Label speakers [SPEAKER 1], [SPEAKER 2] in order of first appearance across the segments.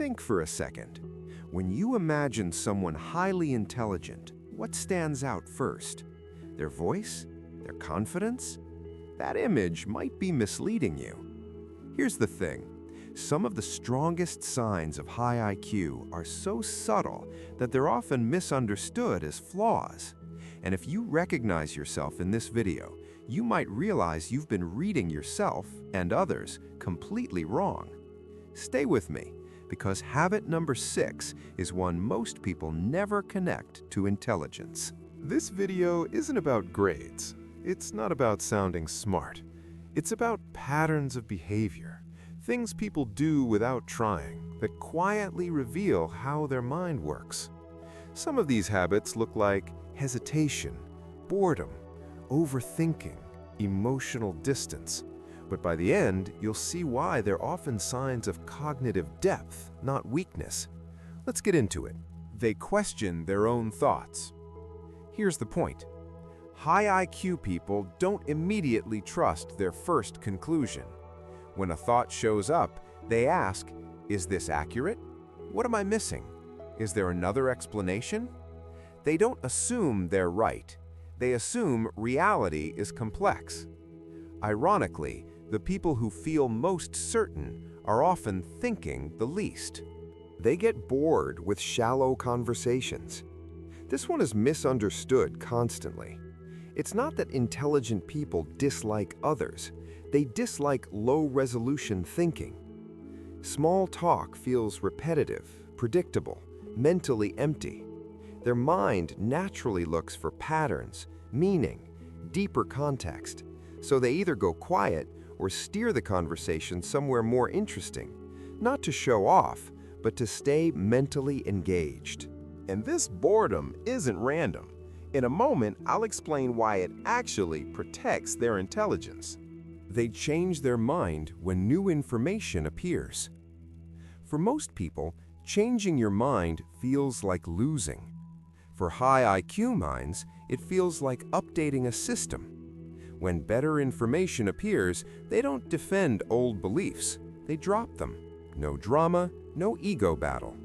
[SPEAKER 1] Think for a second. When you imagine someone highly intelligent, what stands out first? Their voice? Their confidence? That image might be misleading you. Here's the thing. Some of the strongest signs of high IQ are so subtle that they're often misunderstood as flaws. And if you recognize yourself in this video, you might realize you've been reading yourself and others completely wrong. Stay with me, because habit number 6 is one most people never connect to intelligence.
[SPEAKER 2] This video isn't about grades. It's not about sounding smart. It's about patterns of behavior, things people do without trying, that quietly reveal how their mind works. Some of these habits look like hesitation, boredom, overthinking, emotional distance. But by the end, you'll see why they're often signs of cognitive depth, not weakness. Let's get into it. They question their own thoughts. Here's the point. High IQ people don't immediately trust their first conclusion. When a thought shows up, they ask, is this accurate? What am I missing? Is there another explanation? They don't assume they're right. They assume reality is complex. Ironically, the people who feel most certain are often thinking the least. They get bored with shallow conversations. This one is misunderstood constantly. It's not that intelligent people dislike others. They dislike low-resolution thinking. Small talk feels repetitive, predictable, mentally empty. Their mind naturally looks for patterns, meaning, deeper context. So they either go quiet or steer the conversation somewhere more interesting, not to show off, but to stay mentally engaged. And this boredom isn't random. In a moment, I'll explain why it actually protects their intelligence. They change their mind when new information appears. For most people, changing your mind feels like losing. For high IQ minds, it feels like updating a system. When better information appears, they don't defend old beliefs. They drop them. No drama, no ego battle.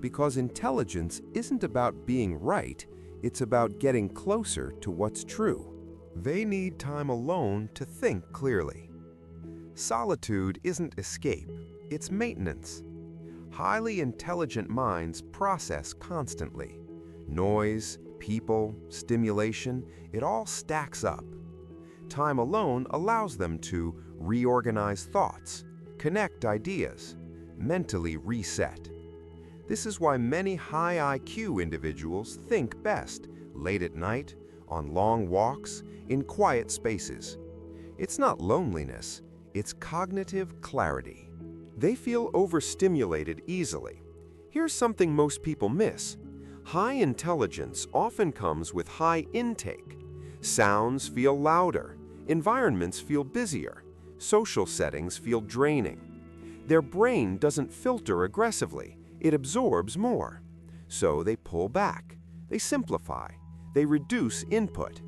[SPEAKER 2] Because intelligence isn't about being right, it's about getting closer to what's true. They need time alone to think clearly. Solitude isn't escape, it's maintenance. Highly intelligent minds process constantly. Noise, people, stimulation, it all stacks up. Time alone allows them to reorganize thoughts, connect ideas, mentally reset. This is why many high IQ individuals think best late at night, on long walks, in quiet spaces. It's not loneliness, it's cognitive clarity. They feel overstimulated easily. Here's something most people miss. High intelligence often comes with high intake. Sounds feel louder, environments feel busier, social settings feel draining. Their brain doesn't filter aggressively, it absorbs more. So they pull back, they simplify, they reduce input.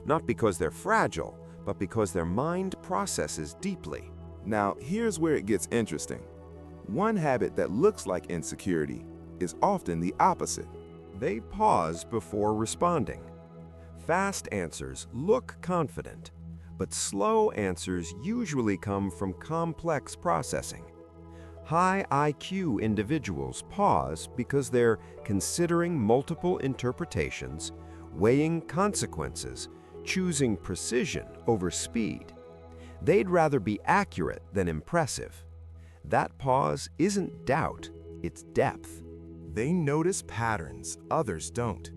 [SPEAKER 2] Not because they're fragile, but because their mind processes deeply.
[SPEAKER 3] Now, here's where it gets interesting. One habit that looks like insecurity is often the opposite.
[SPEAKER 1] They pause before responding. Fast answers look confident, but slow answers usually come from complex processing. High IQ individuals pause because they're considering multiple interpretations, weighing consequences, choosing precision over speed. They'd rather be accurate than impressive. That pause isn't doubt, it's depth.
[SPEAKER 3] They notice patterns others don't.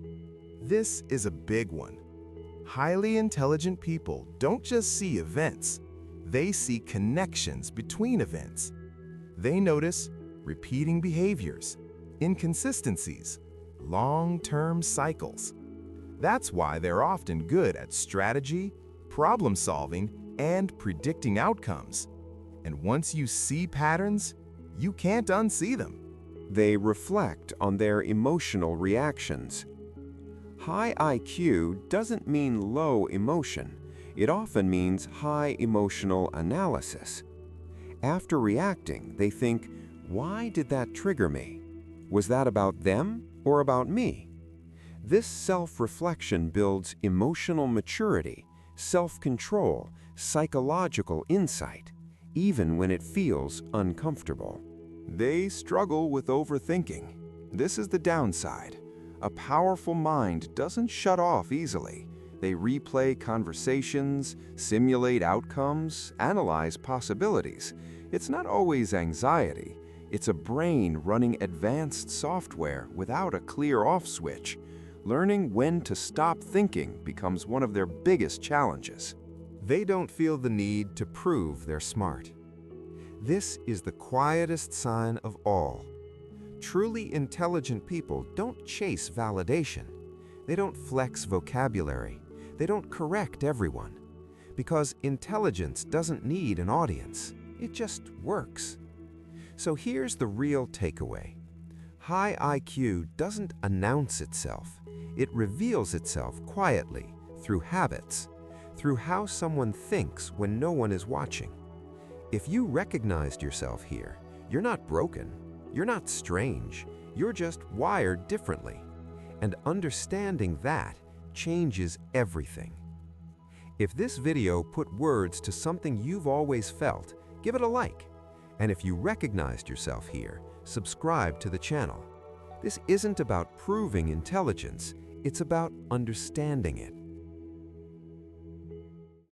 [SPEAKER 3] This is a big one. Highly intelligent people don't just see events, they see connections between events. They notice repeating behaviors, inconsistencies, long-term cycles. That's why they're often good at strategy, problem-solving, and predicting outcomes. And once you see patterns, you can't unsee them.
[SPEAKER 1] They reflect on their emotional reactions. High IQ doesn't mean low emotion. It often means high emotional analysis. After reacting, they think, Why did that trigger me? Was that about them or about me? This self-reflection builds emotional maturity, self-control, psychological insight, even when it feels uncomfortable.
[SPEAKER 2] They struggle with overthinking. This is the downside. A powerful mind doesn't shut off easily. They replay conversations, simulate outcomes, analyze possibilities. It's not always anxiety. It's a brain running advanced software without a clear off switch. Learning when to stop thinking becomes one of their biggest challenges.
[SPEAKER 3] They don't feel the need to prove they're smart. This is the quietest sign of all. Truly intelligent people don't chase validation. They don't flex vocabulary. They don't correct everyone. Because intelligence doesn't need an audience. It just works. So here's the real takeaway. High IQ doesn't announce itself. It reveals itself quietly through habits, through how someone thinks when no one is watching. If you recognized yourself here, you're not broken, you're not strange, you're just wired differently. And understanding that changes everything. If this video put words to something you've always felt, give it a like. And if you recognized yourself here, subscribe to the channel. This isn't about proving intelligence, it's about understanding it.